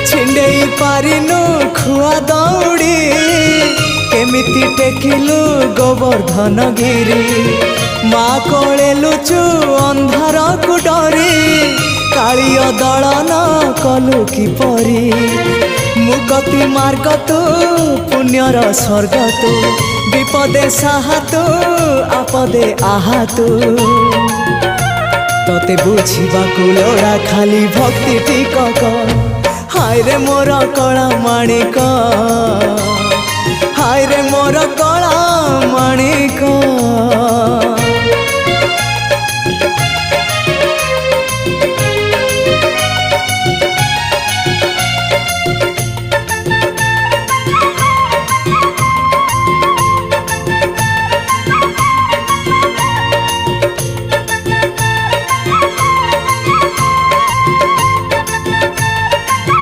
छिंडेई पारिनु खुआ दौड़ी केमिति टेकिलु गोवर्धन गिरी माँ कोले लुचु अंधार को डरी कालिय दलन कलु किपरी मुगति मार्ग तू पुण्यर स्वर्ग तू विपदे साहा तू आपदे आहा तू तते बुझा लोड़ा खाली भक्ति टिकक हाय रे मोर कला माणिक हाय रे मोर कला माणिक।